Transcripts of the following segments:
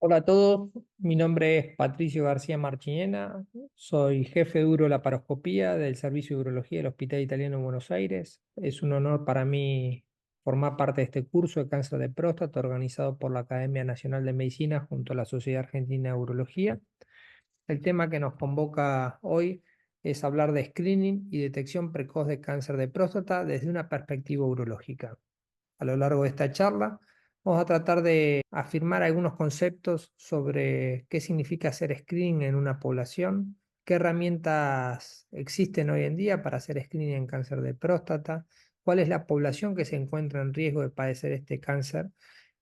Hola a todos, mi nombre es Patricio García Marchiñena, soy jefe de urolaparoscopía del Servicio de Urología del Hospital Italiano de Buenos Aires. Es un honor para mí formar parte de este curso de cáncer de próstata organizado por la Academia Nacional de Medicina junto a la Sociedad Argentina de Urología. El tema que nos convoca hoy es hablar de screening y detección precoz de cáncer de próstata desde una perspectiva urológica. A lo largo de esta charla vamos a tratar de afirmar algunos conceptos sobre qué significa hacer screening en una población, qué herramientas existen hoy en día para hacer screening en cáncer de próstata, cuál es la población que se encuentra en riesgo de padecer este cáncer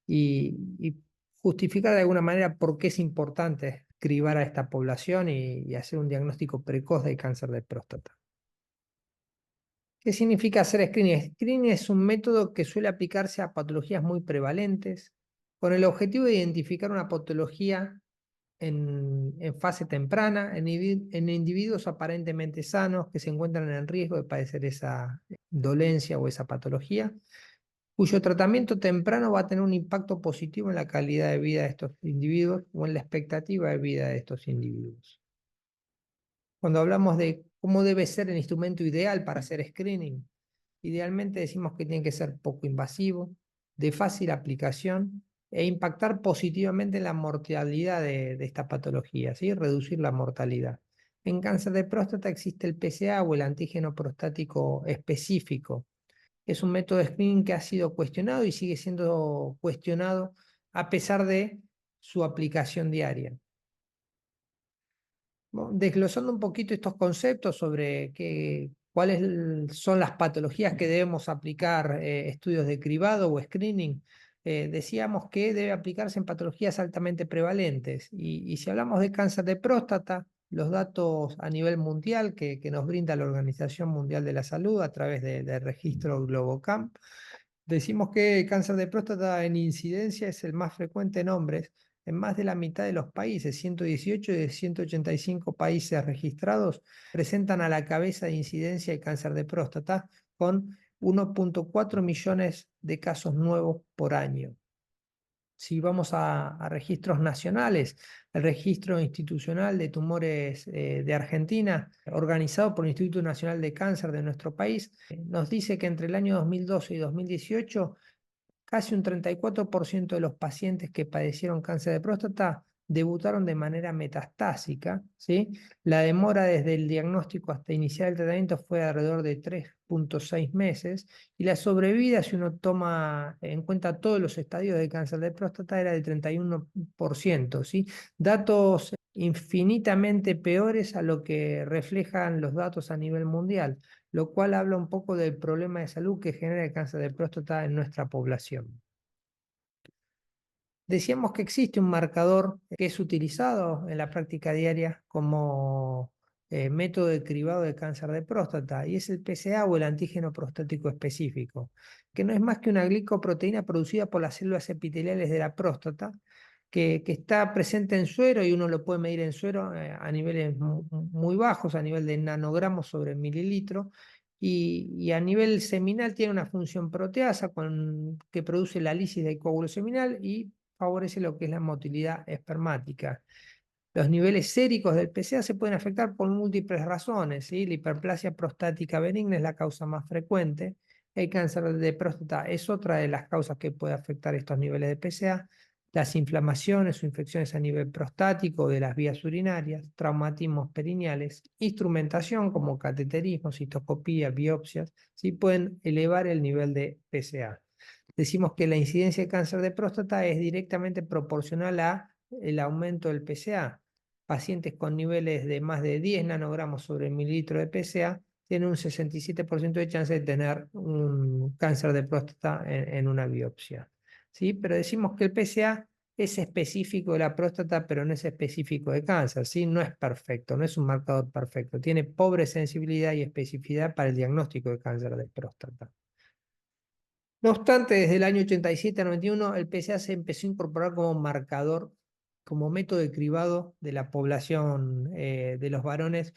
y justificar de alguna manera por qué es importante cribar a esta población y hacer un diagnóstico precoz del cáncer de próstata. ¿Qué significa hacer screening? Screening es un método que suele aplicarse a patologías muy prevalentes con el objetivo de identificar una patología en fase temprana, en individuos aparentemente sanos que se encuentran en riesgo de padecer esa dolencia o esa patología, cuyo tratamiento temprano va a tener un impacto positivo en la calidad de vida de estos individuos o en la expectativa de vida de estos individuos. Cuando hablamos de cómo debe ser el instrumento ideal para hacer screening, idealmente decimos que tiene que ser poco invasivo, de fácil aplicación e impactar positivamente en la mortalidad de esta patología, ¿sí? Reducir la mortalidad. En cáncer de próstata existe el PSA o el antígeno prostático específico. Es un método de screening que ha sido cuestionado y sigue siendo cuestionado a pesar de su aplicación diaria. Bueno, desglosando un poquito estos conceptos sobre cuáles son las patologías que debemos aplicar, estudios de cribado o screening, decíamos que debe aplicarse en patologías altamente prevalentes. Y si hablamos de cáncer de próstata, los datos a nivel mundial que nos brinda la Organización Mundial de la Salud a través del registro Globocam, decimos que el cáncer de próstata en incidencia es el más frecuente en hombres en más de la mitad de los países. 118 de 185 países registrados presentan a la cabeza de incidencia el cáncer de próstata con 1,4 millones de casos nuevos por año. Si vamos a registros nacionales, el registro institucional de tumores de Argentina, organizado por el Instituto Nacional de Cáncer de nuestro país, nos dice que entre el año 2012 y 2018 casi un 34% de los pacientes que padecieron cáncer de próstata debutaron de manera metastásica, ¿sí? La demora desde el diagnóstico hasta iniciar el tratamiento fue alrededor de 3,6 meses y la sobrevida, si uno toma en cuenta todos los estadios de cáncer de próstata, era del 31%, ¿sí? Datos infinitamente peores a lo que reflejan los datos a nivel mundial, lo cual habla un poco del problema de salud que genera el cáncer de próstata en nuestra población. Decíamos que existe un marcador que es utilizado en la práctica diaria como método de cribado de cáncer de próstata y es el PSA o el antígeno prostático específico, que no es más que una glicoproteína producida por las células epiteliales de la próstata que está presente en suero y uno lo puede medir en suero a niveles muy bajos, a nivel de nanogramos sobre mililitro. Y a nivel seminal tiene una función proteasa que produce la lisis del coágulo seminal y favorece lo que es la motilidad espermática. Los niveles séricos del PSA se pueden afectar por múltiples razones, ¿sí? La hiperplasia prostática benigna es la causa más frecuente. El cáncer de próstata es otra de las causas que puede afectar estos niveles de PSA. Las inflamaciones o infecciones a nivel prostático de las vías urinarias, traumatismos perineales, instrumentación como cateterismo, citoscopía, biopsias, ¿sí? Pueden elevar el nivel de PSA. Decimos que la incidencia de cáncer de próstata es directamente proporcional a el aumento del PSA. Pacientes con niveles de más de 10 nanogramos sobre mililitro de PSA tienen un 67% de chance de tener un cáncer de próstata en una biopsia. ¿Sí? Pero decimos que el PSA es específico de la próstata, pero no es específico de cáncer, ¿sí? No es perfecto, no es un marcador perfecto. Tiene pobre sensibilidad y especificidad para el diagnóstico de cáncer de próstata. No obstante, desde el año 87 a 91, el PSA se empezó a incorporar como marcador, como método de cribado de la población de los varones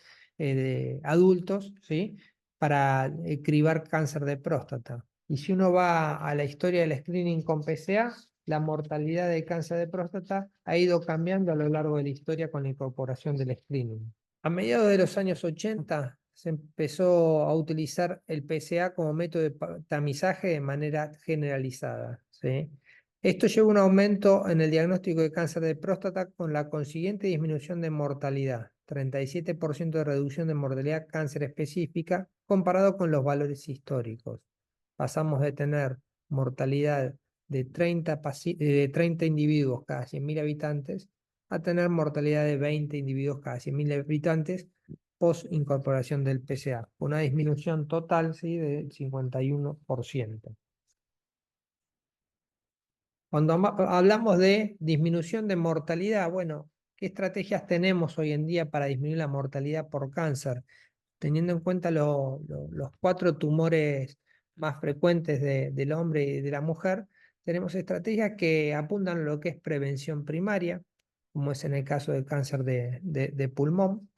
adultos, ¿sí? Para cribar cáncer de próstata. Y si uno va a la historia del screening con PSA, la mortalidad de cáncer de próstata ha ido cambiando a lo largo de la historia con la incorporación del screening. A mediados de los años 80 se empezó a utilizar el PSA como método de tamizaje de manera generalizada, ¿sí? Esto llevó a un aumento en el diagnóstico de cáncer de próstata con la consiguiente disminución de mortalidad, 37% de reducción de mortalidad cáncer específica comparado con los valores históricos. Pasamos de tener mortalidad de 30 individuos cada 100.000 habitantes a tener mortalidad de 20 individuos cada 100.000 habitantes post incorporación del PSA, una disminución total, ¿sí?, del 51%. Cuando hablamos de disminución de mortalidad, bueno, ¿qué estrategias tenemos hoy en día para disminuir la mortalidad por cáncer? Teniendo en cuenta los 4 tumores más frecuentes del hombre y de la mujer, tenemos estrategias que apuntan a lo que es prevención primaria, como es en el caso del cáncer de pulmón,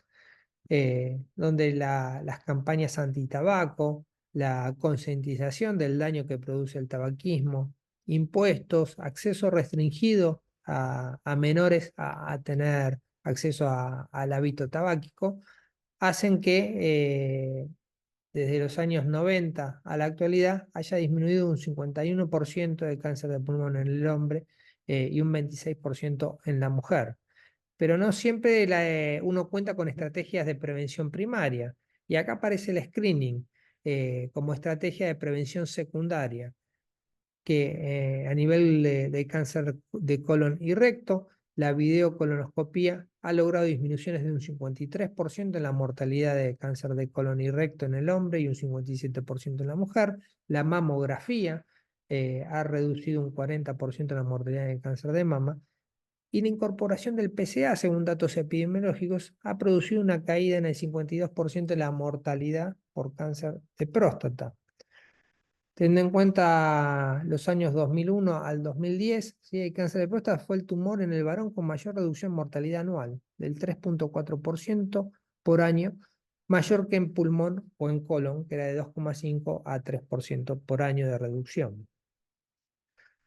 donde las campañas antitabaco, la concientización del daño que produce el tabaquismo, impuestos, acceso restringido a menores a tener acceso al hábito tabáquico, hacen que desde los años 90 a la actualidad haya disminuido un 51% de cáncer de pulmón en el hombre y un 26% en la mujer. Pero no siempre uno cuenta con estrategias de prevención primaria. Y acá aparece el screening como estrategia de prevención secundaria que a nivel de cáncer de colon y recto, la videocolonoscopía ha logrado disminuciones de un 53% en la mortalidad de cáncer de colon y recto en el hombre y un 57% en la mujer. La mamografía ha reducido un 40% en la mortalidad de cáncer de mama. Y la incorporación del PSA, según datos epidemiológicos, ha producido una caída en el 52% de la mortalidad por cáncer de próstata. Teniendo en cuenta los años 2001 al 2010, ¿sí?, el cáncer de próstata fue el tumor en el varón con mayor reducción en mortalidad anual, del 3,4% por año, mayor que en pulmón o en colon, que era de 2,5 a 3% por año de reducción.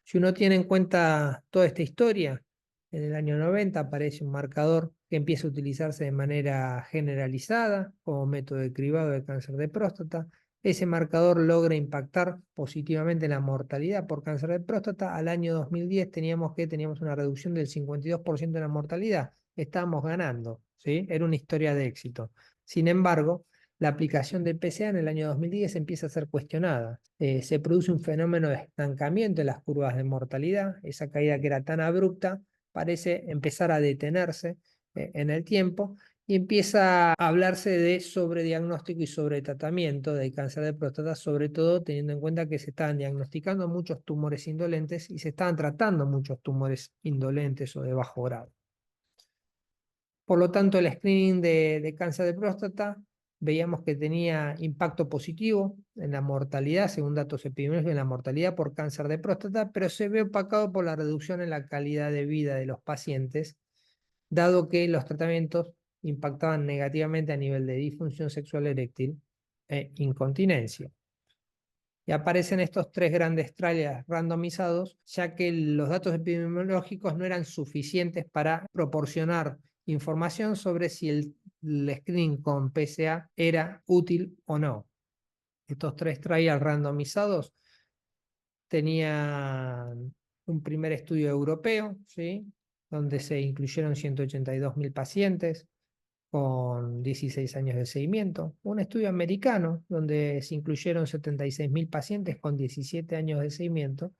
Si uno tiene en cuenta toda esta historia, en el año 90 aparece un marcador que empieza a utilizarse de manera generalizada como método de cribado de cáncer de próstata. Ese marcador logra impactar positivamente en la mortalidad por cáncer de próstata. Al año 2010 teníamos una reducción del 52% de la mortalidad. Estábamos ganando, ¿sí? Era una historia de éxito. Sin embargo, la aplicación del PSA en el año 2010 empieza a ser cuestionada. Se produce un fenómeno de estancamiento en las curvas de mortalidad. Esa caída que era tan abrupta parece empezar a detenerse en el tiempo y empieza a hablarse de sobrediagnóstico y sobretratamiento del cáncer de próstata, sobre todo teniendo en cuenta que se estaban diagnosticando muchos tumores indolentes y se estaban tratando muchos tumores indolentes o de bajo grado. Por lo tanto, el screening de cáncer de próstata veíamos que tenía impacto positivo en la mortalidad, según datos epidemiológicos, en la mortalidad por cáncer de próstata, pero se ve opacado por la reducción en la calidad de vida de los pacientes, dado que los tratamientos impactaban negativamente a nivel de disfunción sexual eréctil e incontinencia. Y aparecen estos 3 grandes trials randomizados, ya que los datos epidemiológicos no eran suficientes para proporcionar información sobre si el screening con PSA era útil o no. Estos 3 trials randomizados tenían un primer estudio europeo, ¿sí?, donde se incluyeron 182.000 pacientes con 16 años de seguimiento, un estudio americano donde se incluyeron 76.000 pacientes con 17 años de seguimiento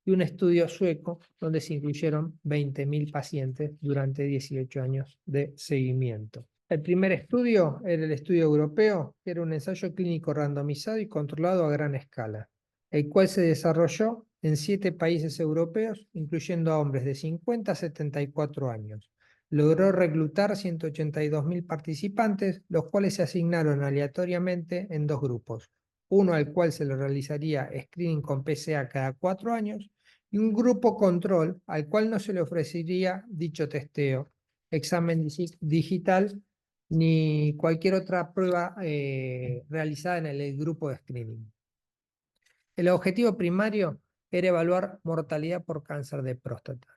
y un estudio sueco donde se incluyeron 20.000 pacientes durante 18 años de seguimiento. El primer estudio era el estudio europeo, que era un ensayo clínico randomizado y controlado a gran escala, el cual se desarrolló en 7 países europeos, incluyendo a hombres de 50 a 74 años. Logró reclutar 182.000 participantes, los cuales se asignaron aleatoriamente en 2 grupos. Uno al cual se le realizaría screening con PSA cada 4 años y un grupo control al cual no se le ofrecería dicho testeo, examen digital ni cualquier otra prueba realizada en el grupo de screening. El objetivo primario era evaluar mortalidad por cáncer de próstata.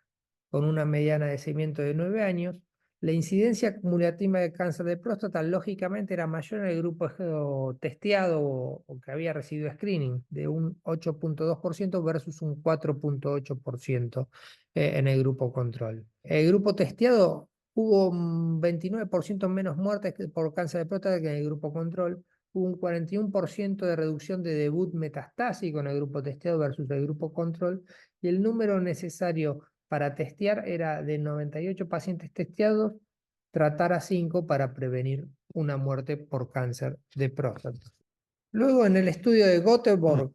Con una mediana de seguimiento de 9 años, la incidencia acumulativa de cáncer de próstata lógicamente era mayor en el grupo testeado o que había recibido screening, de un 8,2% versus un 4,8% en el grupo control. El grupo testeado hubo un 29% menos muertes por cáncer de próstata que en el grupo control. Hubo un 41% de reducción de debut metastásico en el grupo testeado versus el grupo control, y el número necesario para testear era de 98 pacientes testeados, tratar a 5 para prevenir una muerte por cáncer de próstata. Luego, en el estudio de Göteborg,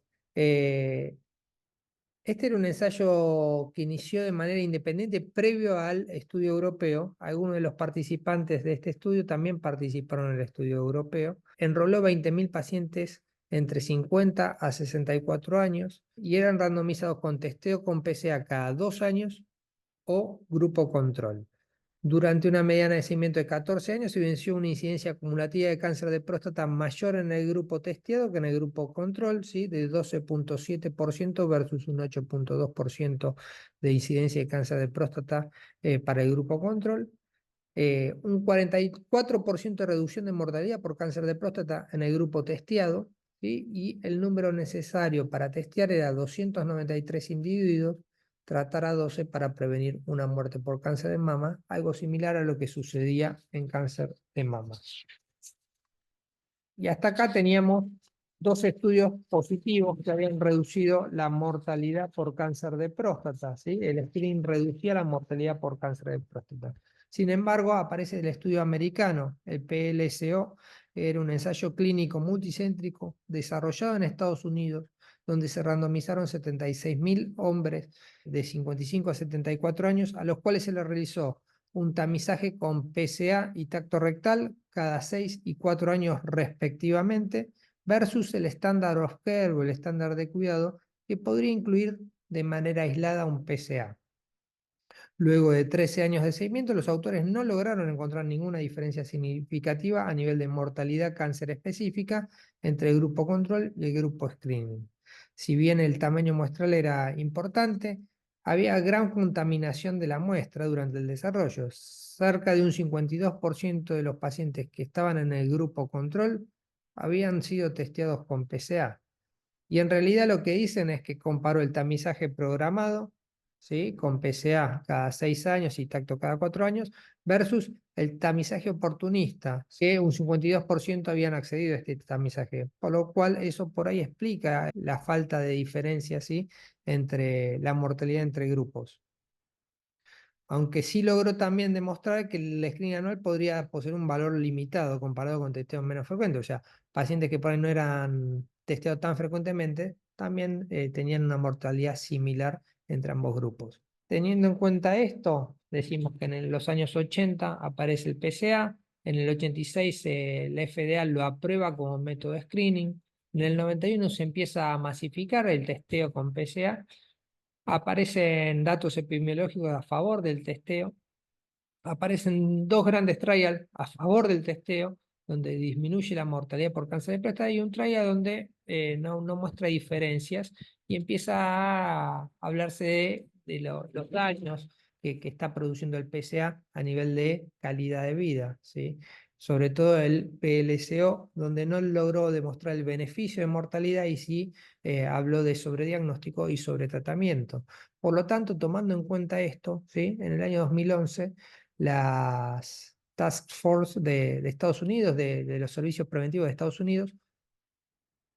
este era un ensayo que inició de manera independiente previo al estudio europeo. Algunos de los participantes de este estudio también participaron en el estudio europeo. Enroló 20.000 pacientes entre 50 a 64 años y eran randomizados con testeo con PCA cada 2 años o grupo control. Durante una mediana de seguimiento de 14 años se evidenció una incidencia acumulativa de cáncer de próstata mayor en el grupo testeado que en el grupo control, ¿sí? De 12,7% versus un 8,2% de incidencia de cáncer de próstata para el grupo control. Un 44% de reducción de mortalidad por cáncer de próstata en el grupo testeado, ¿sí? Y el número necesario para testear era 293 individuos, tratar a 12 para prevenir una muerte por cáncer de mama, algo similar a lo que sucedía en cáncer de mama. Y hasta acá teníamos dos estudios positivos que habían reducido la mortalidad por cáncer de próstata, ¿sí? El screening reducía la mortalidad por cáncer de próstata. Sin embargo, aparece el estudio americano, el PLSO, era un ensayo clínico multicéntrico desarrollado en Estados Unidos, donde se randomizaron 76.000 hombres de 55 a 74 años, a los cuales se les realizó un tamizaje con PSA y tacto rectal cada 6 y 4 años respectivamente, versus el estándar of care o el estándar de cuidado, que podría incluir de manera aislada un PSA. Luego de 13 años de seguimiento, los autores no lograron encontrar ninguna diferencia significativa a nivel de mortalidad cáncer específica entre el grupo control y el grupo screening. Si bien el tamaño muestral era importante, había gran contaminación de la muestra durante el desarrollo. Cerca de un 52% de los pacientes que estaban en el grupo control habían sido testeados con PCA. Y en realidad lo que dicen es que comparó el tamizaje programado, ¿sí? Con PCA cada 6 años y tacto cada 4 años, versus el tamizaje oportunista, que un 52% habían accedido a este tamizaje, por lo cual eso por ahí explica la falta de diferencia, ¿sí? Entre la mortalidad entre grupos. Aunque sí logró también demostrar que el screening anual podría poseer un valor limitado comparado con testeos menos frecuentes. O sea, pacientes que por ahí no eran testeados tan frecuentemente también tenían una mortalidad similar entre ambos grupos. Teniendo en cuenta esto, decimos que en los años 80 aparece el PCA, en el 86 la FDA lo aprueba como método de screening, en el 91 se empieza a masificar el testeo con PCA. Aparecen datos epidemiológicos a favor del testeo. Aparecen dos grandes trials a favor del testeo, donde disminuye la mortalidad por cáncer de próstata, y un trial donde no muestra diferencias y empieza a hablarse de los daños que está produciendo el PSA a nivel de calidad de vida, ¿sí? Sobre todo el PLCO, donde no logró demostrar el beneficio de mortalidad y sí habló de sobrediagnóstico y sobretratamiento. Por lo tanto, tomando en cuenta esto, ¿sí? En el año 2011 las Task Force de Estados Unidos, de los servicios preventivos de Estados Unidos,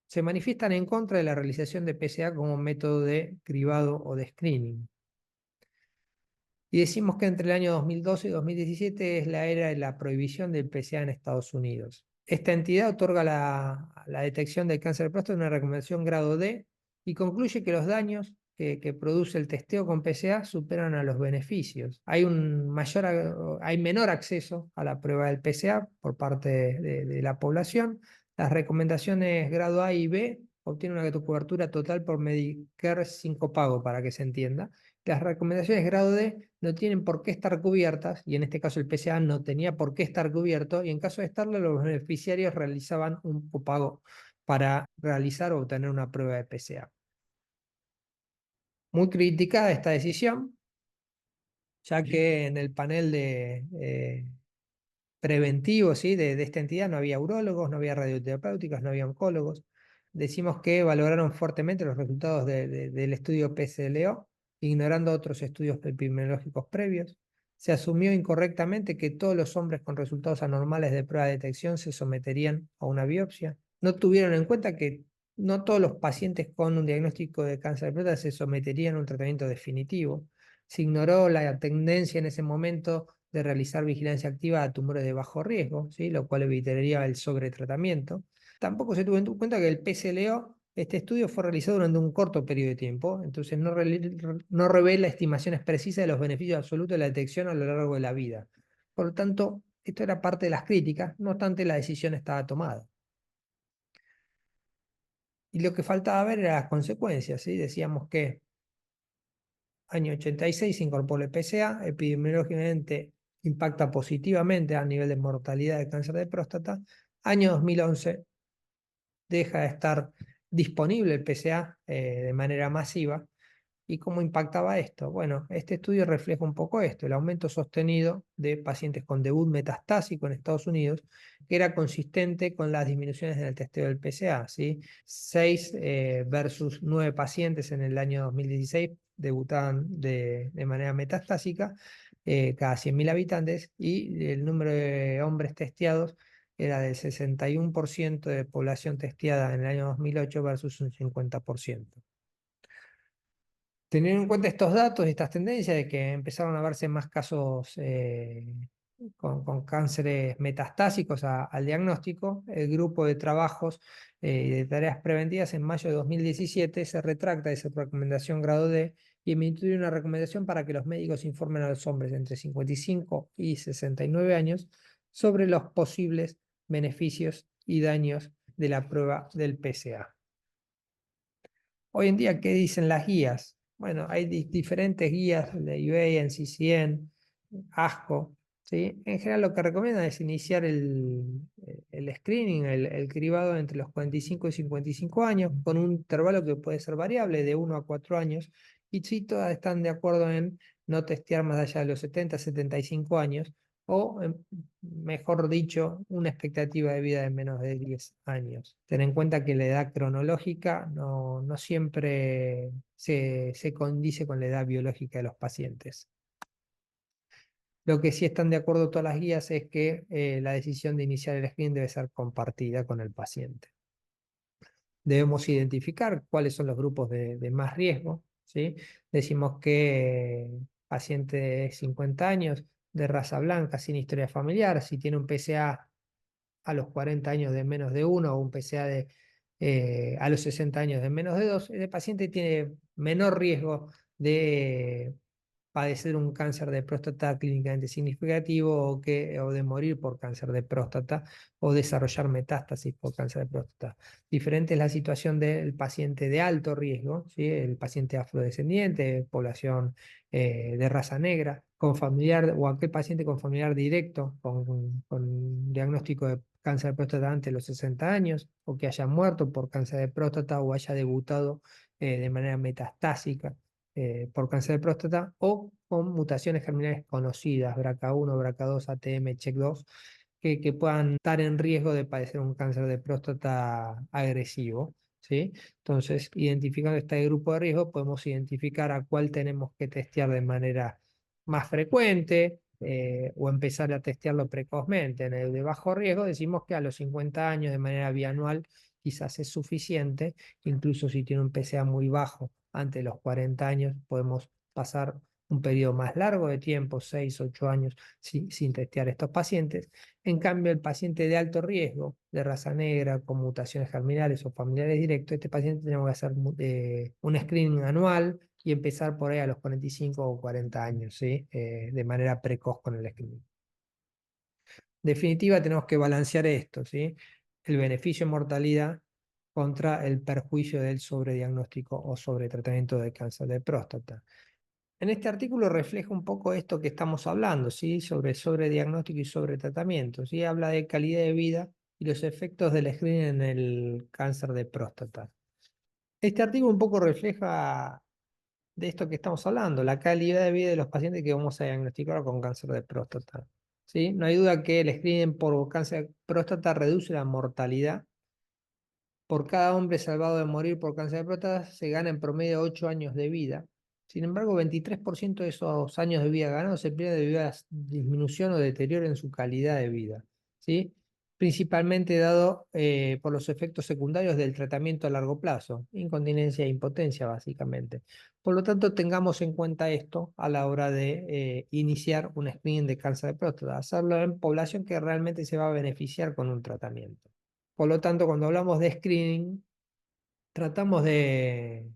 se manifiestan en contra de la realización de PSA como método de cribado o de screening. Y decimos que entre el año 2012 y 2017 es la era de la prohibición del PSA en Estados Unidos. Esta entidad otorga la detección del cáncer de próstata una recomendación grado D y concluye que los daños que produce el testeo con PSA superan a los beneficios. Hay menor acceso a la prueba del PSA por parte de la población. Las recomendaciones grado A y B obtienen una cobertura total por Medicare sin copago, para que se entienda. Las recomendaciones grado D no tienen por qué estar cubiertas, y en este caso el PSA no tenía por qué estar cubierto, y en caso de estarlo, los beneficiarios realizaban un copago para realizar o obtener una prueba de PSA. Muy criticada esta decisión, ya que en el panel de preventivo, ¿sí? de esta entidad no había urólogos, no había radioterapéuticos, no había oncólogos. Decimos que valoraron fuertemente los resultados del estudio PCLO, ignorando otros estudios epidemiológicos previos. Se asumió incorrectamente que todos los hombres con resultados anormales de prueba de detección se someterían a una biopsia. No tuvieron en cuenta que no todos los pacientes con un diagnóstico de cáncer de próstata se someterían a un tratamiento definitivo. Se ignoró la tendencia en ese momento de realizar vigilancia activa a tumores de bajo riesgo, ¿sí? Lo cual evitaría el sobretratamiento. Tampoco se tuvo en cuenta que el PCLO, este estudio fue realizado durante un corto periodo de tiempo, entonces no revela estimaciones precisas de los beneficios absolutos de la detección a lo largo de la vida. Por lo tanto, esto era parte de las críticas, no obstante la decisión estaba tomada. Y lo que faltaba ver eran las consecuencias, ¿sí? Decíamos que año 86 se incorporó el PSA, epidemiológicamente impacta positivamente a nivel de mortalidad de cáncer de próstata. Año 2011 deja de estar disponible el PSA de manera masiva. ¿Y cómo impactaba esto? Bueno, este estudio refleja un poco esto, el aumento sostenido de pacientes con debut metastásico en Estados Unidos, que era consistente con las disminuciones en el testeo del PSA, ¿sí? 6 versus 9 pacientes en el año 2016 debutaban de manera metastásica, cada 100.000 habitantes, y el número de hombres testeados era del 61% de población testeada en el año 2008 versus un 50%. Teniendo en cuenta estos datos y estas tendencias de que empezaron a verse más casos con cánceres metastásicos al diagnóstico, el grupo de trabajos y de tareas preventivas en mayo de 2017 se retracta de esa recomendación grado D y emitió una recomendación para que los médicos informen a los hombres entre 55 y 69 años sobre los posibles beneficios y daños de la prueba del PSA. Hoy en día, ¿qué dicen las guías? Bueno, hay diferentes guías de UA, NCCN, ASCO, ¿sí? En general lo que recomiendan es iniciar el screening, el cribado entre los 45 y 55 años, con un intervalo que puede ser variable de 1 a 4 años, y sí todas están de acuerdo en no testear más allá de los 70, 75 años, o, mejor dicho, una expectativa de vida de menos de 10 años. Ten en cuenta que la edad cronológica no siempre se condice con la edad biológica de los pacientes. Lo que sí están de acuerdo todas las guías es que la decisión de iniciar el screening debe ser compartida con el paciente. Debemos identificar cuáles son los grupos de más riesgo, ¿sí? Decimos que paciente de 50 años, de raza blanca, sin historia familiar, si tiene un PSA a los 40 años de menos de uno o un PSA a los 60 años de menos de 2, el paciente tiene menor riesgo de padecer un cáncer de próstata clínicamente significativo o de morir por cáncer de próstata o desarrollar metástasis por cáncer de próstata. Diferente es la situación del paciente de alto riesgo, ¿sí? El paciente afrodescendiente, población de raza negra, con familiar o aquel paciente con familiar directo con diagnóstico de cáncer de próstata antes de los 60 años o que haya muerto por cáncer de próstata o haya debutado de manera metastásica por cáncer de próstata o con mutaciones germinales conocidas, BRCA1, BRCA2, ATM, CHEK2, que puedan estar en riesgo de padecer un cáncer de próstata agresivo, ¿sí? Entonces, identificando este grupo de riesgo, podemos identificar a cuál tenemos que testear de manera más frecuente o empezar a testearlo precozmente. En el de bajo riesgo decimos que a los 50 años de manera bianual quizás es suficiente, incluso si tiene un PSA muy bajo antes de los 40 años, podemos pasar un periodo más largo de tiempo, 6, 8 años, sin testear estos pacientes. En cambio, el paciente de alto riesgo, de raza negra, con mutaciones germinales o familiares directos, este paciente tenemos que hacer un screening anual y empezar por ahí a los 45 o 40 años, ¿sí? De manera precoz con el screening. En definitiva, tenemos que balancear esto, ¿sí? El beneficio en mortalidad contra el perjuicio del sobrediagnóstico o sobretratamiento de cáncer de próstata. En este artículo refleja un poco esto que estamos hablando, ¿sí? Sobre sobrediagnóstico y sobretratamiento, ¿sí? Habla de calidad de vida y los efectos del screening en el cáncer de próstata. Este artículo un poco refleja de esto que estamos hablando, la calidad de vida de los pacientes que vamos a diagnosticar con cáncer de próstata. ¿Sí? No hay duda que el screening por cáncer de próstata reduce la mortalidad. Por cada hombre salvado de morir por cáncer de próstata se gana en promedio 8 años de vida. Sin embargo, 23% de esos años de vida ganados se pierden debido a la disminución o deterioro en su calidad de vida, ¿sí? Principalmente dado por los efectos secundarios del tratamiento a largo plazo, incontinencia e impotencia básicamente. Por lo tanto, tengamos en cuenta esto a la hora de iniciar un screening de cáncer de próstata, hacerlo en población que realmente se va a beneficiar con un tratamiento. Por lo tanto, cuando hablamos de screening, tratamos de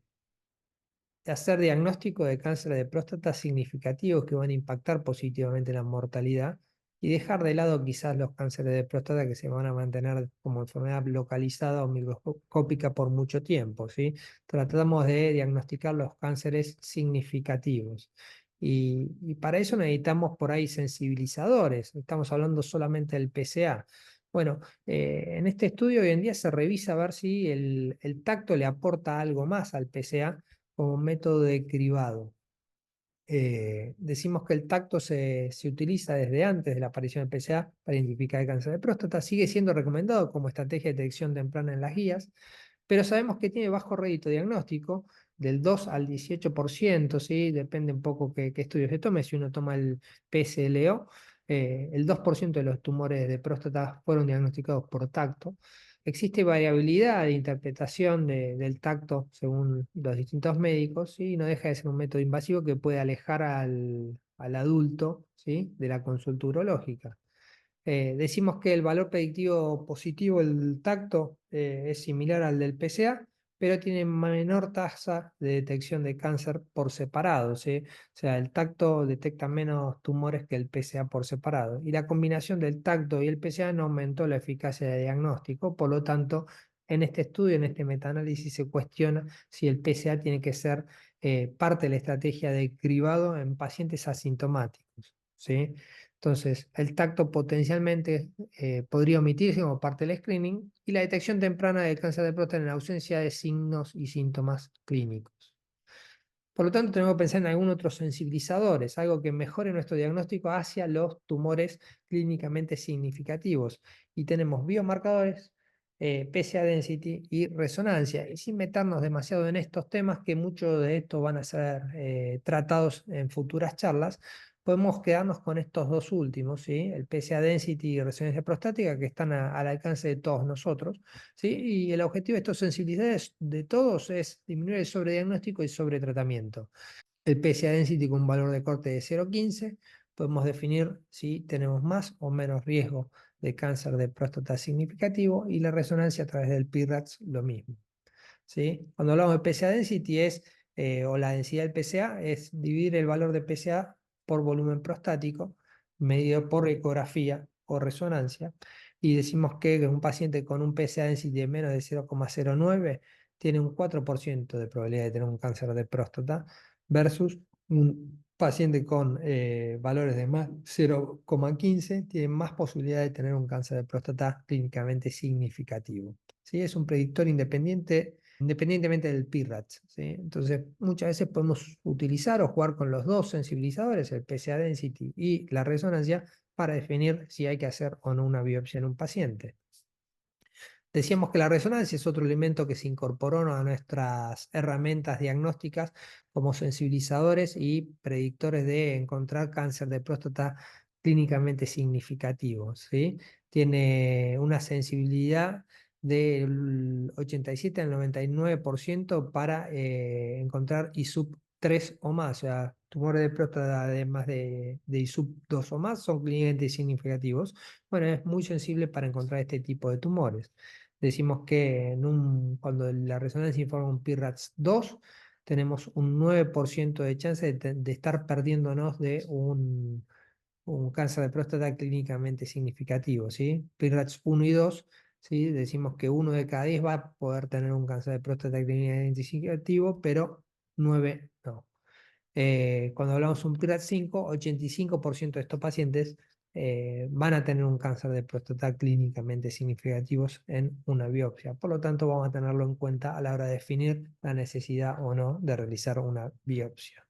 hacer diagnóstico de cáncer de próstata significativos que van a impactar positivamente la mortalidad y dejar de lado quizás los cánceres de próstata que se van a mantener como enfermedad localizada o microscópica por mucho tiempo, ¿sí? Tratamos de diagnosticar los cánceres significativos. Y para eso necesitamos por ahí sensibilizadores. Estamos hablando solamente del PSA. Bueno, en este estudio hoy en día se revisa a ver si el tacto le aporta algo más al PSA como método de cribado. Decimos que el tacto se utiliza desde antes de la aparición del PSA para identificar el cáncer de próstata. Sigue siendo recomendado como estrategia de detección temprana en las guías, pero sabemos que tiene bajo rédito diagnóstico, del 2 al 18%, ¿sí? Depende un poco qué estudio se tome. Si uno toma el PSLO, el 2% de los tumores de próstata fueron diagnosticados por tacto. Existe variabilidad de interpretación del tacto según los distintos médicos, ¿sí? Y no deja de ser un método invasivo que puede alejar al adulto, ¿sí? De la consulta urológica. Decimos que el valor predictivo positivo del tacto es similar al del PSA, pero tiene menor tasa de detección de cáncer por separado, ¿sí? O sea, el tacto detecta menos tumores que el PSA por separado. Y la combinación del tacto y el PSA no aumentó la eficacia de diagnóstico, por lo tanto, en este estudio, en este metaanálisis, se cuestiona si el PSA tiene que ser parte de la estrategia de cribado en pacientes asintomáticos, ¿sí? Entonces, el tacto potencialmente podría omitirse como parte del screening y la detección temprana del cáncer de próstata en ausencia de signos y síntomas clínicos. Por lo tanto, tenemos que pensar en algún otro sensibilizadores, algo que mejore nuestro diagnóstico hacia los tumores clínicamente significativos. Y tenemos biomarcadores, PSA density y resonancia. Y sin meternos demasiado en estos temas, que muchos de estos van a ser tratados en futuras charlas, podemos quedarnos con estos dos últimos, ¿sí? El PSA density y resonancia prostática, que están al alcance de todos nosotros. ¿Sí? Y el objetivo de estos sensibilidades de todos es disminuir el sobrediagnóstico y sobretratamiento. El PSA density con un valor de corte de 0,15, podemos definir si tenemos más o menos riesgo de cáncer de próstata significativo y la resonancia a través del PIRADS lo mismo. ¿Sí? Cuando hablamos de PSA density o la densidad del PSA, es dividir el valor de PSA por volumen prostático, medido por ecografía o resonancia, y decimos que un paciente con un PSA density de menos de 0,09 tiene un 4% de probabilidad de tener un cáncer de próstata, versus un paciente con valores de más 0,15 tiene más posibilidad de tener un cáncer de próstata clínicamente significativo. ¿Sí? Es un predictor independiente independientemente del PIRADS, ¿sí? Entonces, muchas veces podemos utilizar o jugar con los dos sensibilizadores, el PSA density y la resonancia, para definir si hay que hacer o no una biopsia en un paciente. Decíamos que la resonancia es otro elemento que se incorporó, ¿no?, a nuestras herramientas diagnósticas como sensibilizadores y predictores de encontrar cáncer de próstata clínicamente significativo, ¿sí? Tiene una sensibilidad del 87 al 99% para encontrar ISUP 3 o más, o sea, tumores de próstata de más de ISUP 2 o más son clínicamente significativos. Bueno, es muy sensible para encontrar este tipo de tumores. Decimos que cuando la resonancia informa un PIRADS 2, tenemos un 9% de chance de estar perdiéndonos de un cáncer de próstata clínicamente significativo, ¿sí? PIRADS 1 y 2, ¿sí? Decimos que 1 de cada 10 va a poder tener un cáncer de próstata clínicamente significativo, pero 9 no. Cuando hablamos de un PIRADS 5, 85% de estos pacientes van a tener un cáncer de próstata clínicamente significativos en una biopsia. Por lo tanto, vamos a tenerlo en cuenta a la hora de definir la necesidad o no de realizar una biopsia.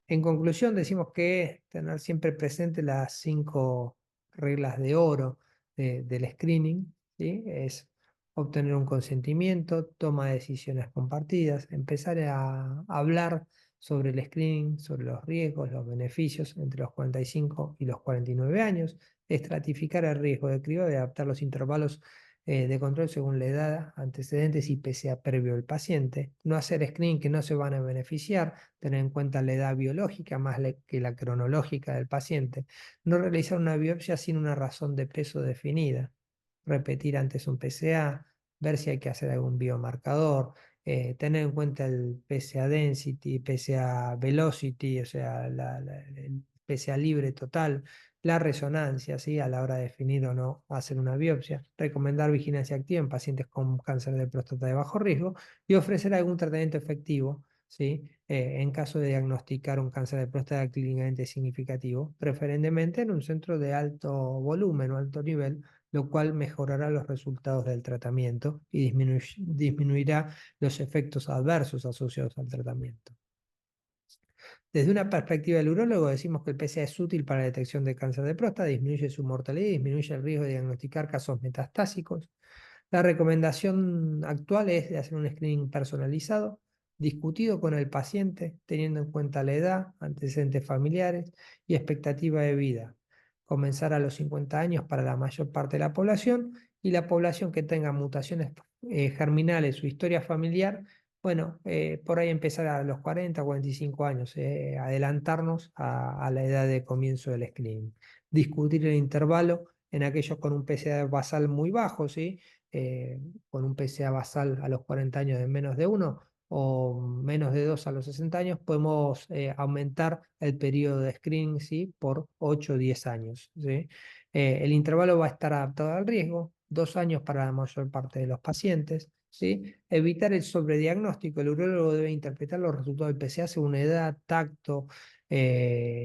En conclusión, decimos que tener siempre presente las 5 reglas de oro del screening, ¿sí? Es obtener un consentimiento, toma de decisiones compartidas, empezar a hablar sobre el screening, sobre los riesgos, los beneficios entre los 45 y los 49 años, estratificar el riesgo de criba y adaptar los intervalos de control según la edad, antecedentes y PSA previo del paciente, no hacer screening que no se van a beneficiar, tener en cuenta la edad biológica más que la cronológica del paciente, no realizar una biopsia sin una razón de peso definida, repetir antes un PSA, ver si hay que hacer algún biomarcador, tener en cuenta el PSA density, PSA velocity, o sea, el PSA libre total, la resonancia, ¿sí? A la hora de definir o no hacer una biopsia, recomendar vigilancia activa en pacientes con cáncer de próstata de bajo riesgo y ofrecer algún tratamiento efectivo, ¿sí? En caso de diagnosticar un cáncer de próstata clínicamente significativo, preferentemente en un centro de alto volumen o alto nivel, lo cual mejorará los resultados del tratamiento y disminuirá los efectos adversos asociados al tratamiento. Desde una perspectiva del urólogo, decimos que el PSA es útil para la detección de cáncer de próstata, disminuye su mortalidad y disminuye el riesgo de diagnosticar casos metastásicos. La recomendación actual es de hacer un screening personalizado, discutido con el paciente, teniendo en cuenta la edad, antecedentes familiares y expectativa de vida. Comenzar a los 50 años para la mayor parte de la población y la población que tenga mutaciones germinales o historia familiar, bueno, por ahí empezar a los 40, 45 años, adelantarnos a la edad de comienzo del screening. Discutir el intervalo en aquellos con un PSA basal muy bajo, ¿sí? eh, con un PSA basal a los 40 años de menos de 1 o menos de 2 a los 60 años, podemos aumentar el periodo de screening, ¿sí? Por 8 o 10 años, ¿sí? El intervalo va a estar adaptado al riesgo, 2 años para la mayor parte de los pacientes, ¿sí? Evitar el sobrediagnóstico. El urólogo debe interpretar los resultados del PSA según edad, tacto,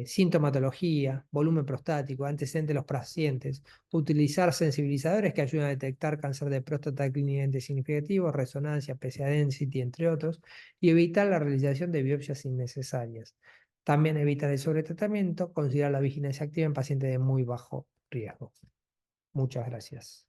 sintomatología, volumen prostático, antecedentes de los pacientes, utilizar sensibilizadores que ayudan a detectar cáncer de próstata clínicamente significativo, resonancia, PSA density, entre otros, y evitar la realización de biopsias innecesarias. También evitar el sobretratamiento, considerar la vigilancia activa en pacientes de muy bajo riesgo. Muchas gracias.